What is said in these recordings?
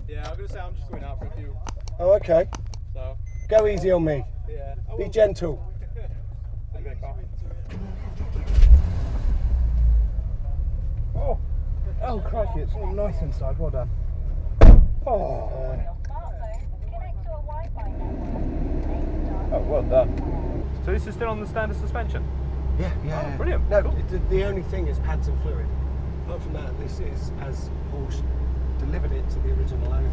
Yeah, I'm going to say I'm just going out for a few. Oh, okay. So. Go easy on me. Yeah. Be gentle. Oh, crikey, it's all nice inside. Well done. Oh, well done. So this is still on the standard suspension? Yeah. Oh, brilliant. No, cool. the only thing is pads and fluid. Apart from that, this is as Porsche delivered it to the original owner.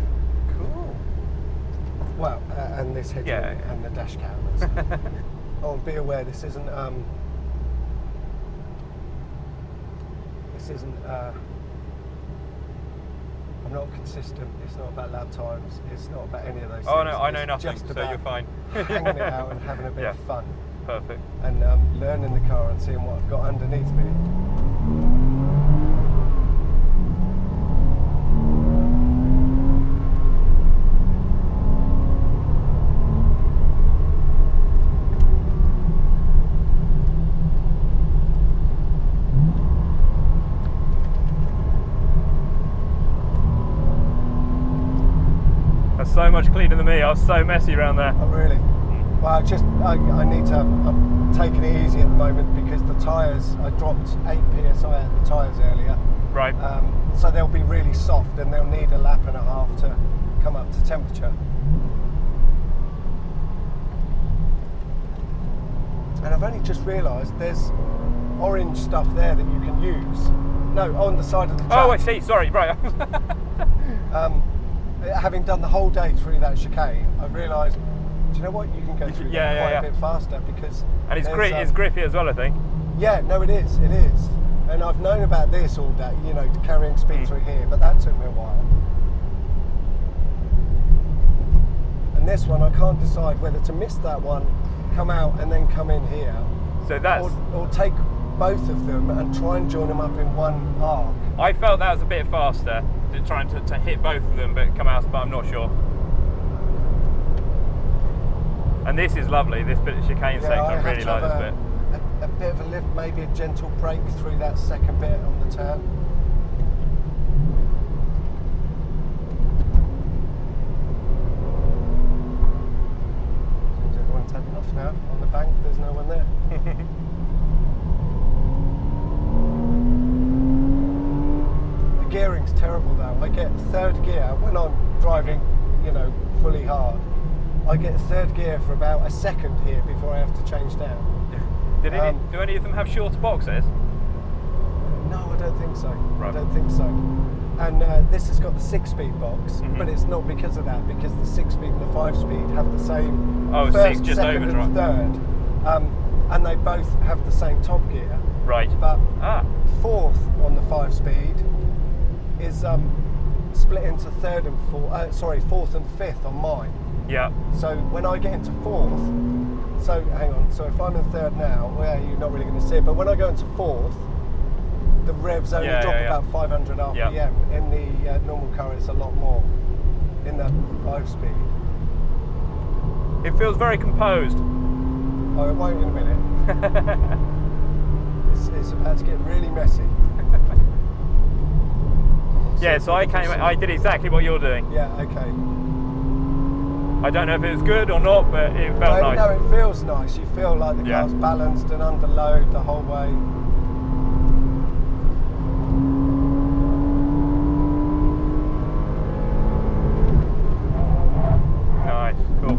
Cool. Well, and this head and the dash cam. Oh, and be aware, this isn't. I'm not consistent. It's not about lap times. It's not about any of those things. Oh no, I know nothing, just so you're fine. Hanging it out and having a bit of fun. Perfect. And learning the car and seeing what I've got underneath me. So much cleaner than me. I was so messy around there. Oh really? Well, I need to. I'm taking it easy at the moment because the tyres. I dropped 8 psi at the tyres earlier. Right. So they'll be really soft and they'll need a lap and a half to come up to temperature. And I've only just realised there's orange stuff there that you can use. No, on the side of the track. Oh, I see. Sorry. Right. Having done the whole day through that chicane, I realised, do you know what? You can go through that quite a bit faster because. And it's grippy as well, I think. Yeah, no, it is. It is. And I've known about this all day, you know, carrying speed through here, but that took me a while. And this one, I can't decide whether to miss that one, come out and then come in here. So that's. Or take both of them and try and join them up in one arc. I felt that was a bit faster, trying to hit both of them, but come out, but I'm not sure. And this is lovely, this bit of chicane section, I really like this bit. A bit of a lift, maybe a gentle brake through that second bit on the turn. Seems everyone's had enough now. On the bank, there's no one there. The gearing's terrible though. I get third gear when I'm driving, you know, fully hard. I get third gear for about a second here before I have to change down. Do any of them have shorter boxes? No, I don't think so. Right. I don't think so. And this has got the 6-speed box, but it's not because of that, because the 6-speed and the 5-speed have the same first, just second over, and third. And they both have the same top gear. Right. But fourth on the 5-speed is split into fourth and fifth on mine. Yeah. So when I get into fourth, so hang on, so if I'm in third now, well, you're not really going to see it, but when I go into fourth, the revs only drop about 500 RPM. Yeah. In the normal car, it's a lot more in the 5-speed. It feels very composed. Oh, it won't in a minute. it's about to get really messy. Yeah, so I did exactly what you're doing. Yeah, okay. I don't know if it was good or not, but it felt nice. No, it feels nice. You feel like the car's balanced and under load the whole way. Nice, cool.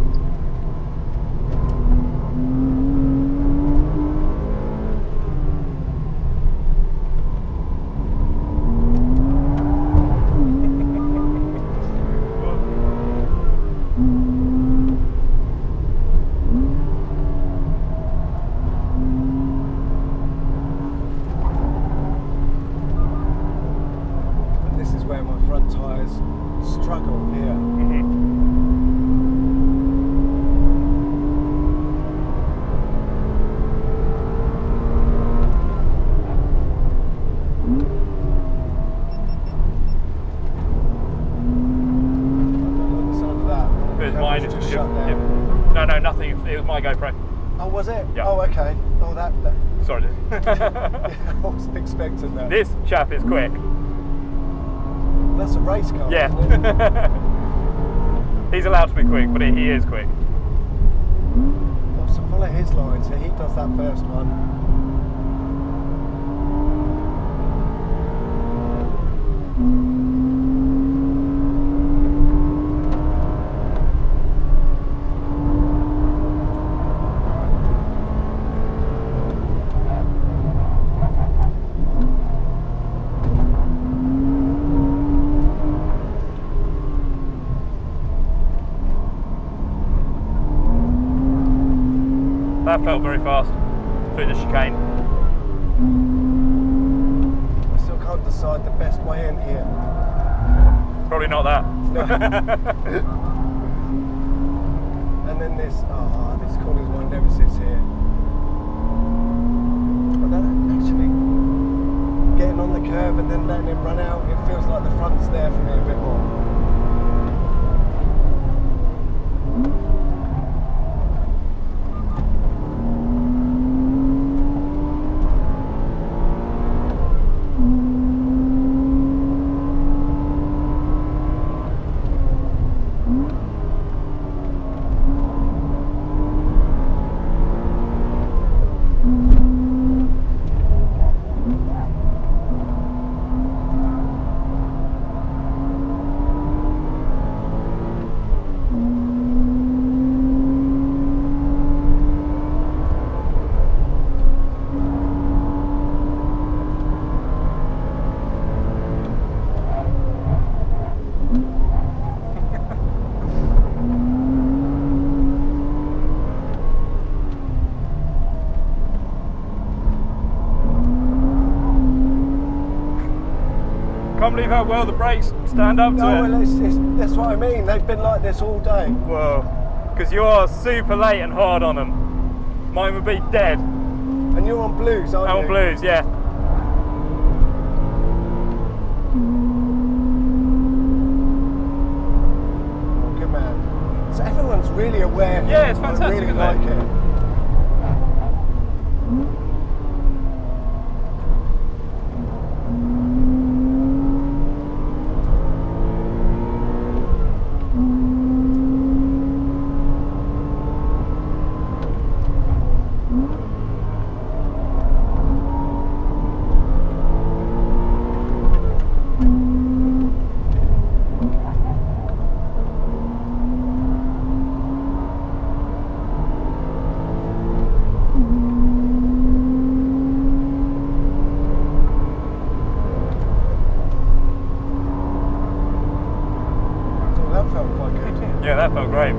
No, nothing. It was my GoPro. Oh, was it? Yeah. Oh, okay. Oh, that. Sorry. Yeah, I wasn't expecting that. This chap is quick. That's a race car. Yeah. Isn't it? He's allowed to be quick, but he is quick. Oh, so follow his line. So he does that first one. That felt very fast through the chicane. I still can't decide the best way in here. Probably not that. And then this corner is my nemesis here. But then actually, getting on the curb and then letting it run out, it feels like the front's there for me a bit more. Can't believe how well the brakes stand up to No, it. well, that's what I mean. They've been like this all day. Whoa. Because you are super late and hard on them. Mine would be dead. And you're on blues, aren't I'm you? on blues, yeah. Oh, good man. So everyone's really aware here. Yeah, it's fantastic, I really isn't like it? it. That felt quite good. Yeah, that felt great.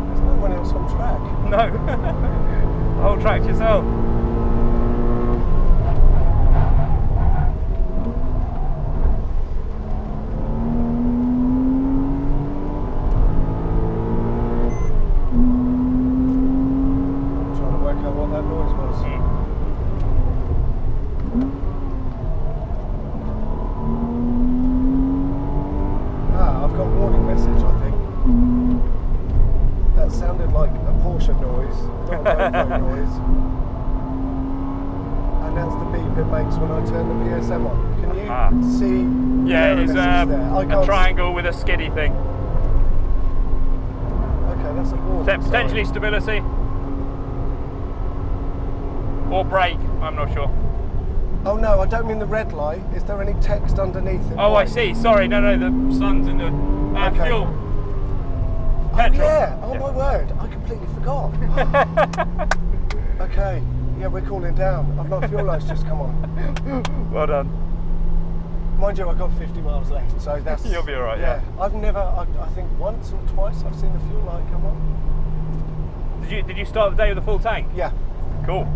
There's no one else on track. No. The whole track to yourself. Trying to work out what that noise was. I've got warning message, I think. That sounded like a Porsche noise, not a GoPro noise. And that's the beep it makes when I turn the PSM on. Can you see? Yeah, the it's message there? I a can't triangle with a skiddy thing. Okay, that's a warning. Potentially stability. Or brake, I'm not sure. Oh no, I don't mean the red light. Is there any text underneath it? Oh, I see. Sorry, no, the sun's in the Okay. fuel. Oh Petrol. yeah, oh my word, I completely forgot. Okay, yeah, we're cooling down. I've not fuel lights just come on. Well done. Mind you, I've got 50 miles left, so that's... You'll be all right, yeah. I've never, I think once or twice I've seen the fuel light come on. Did you start the day with a full tank? Yeah. Cool.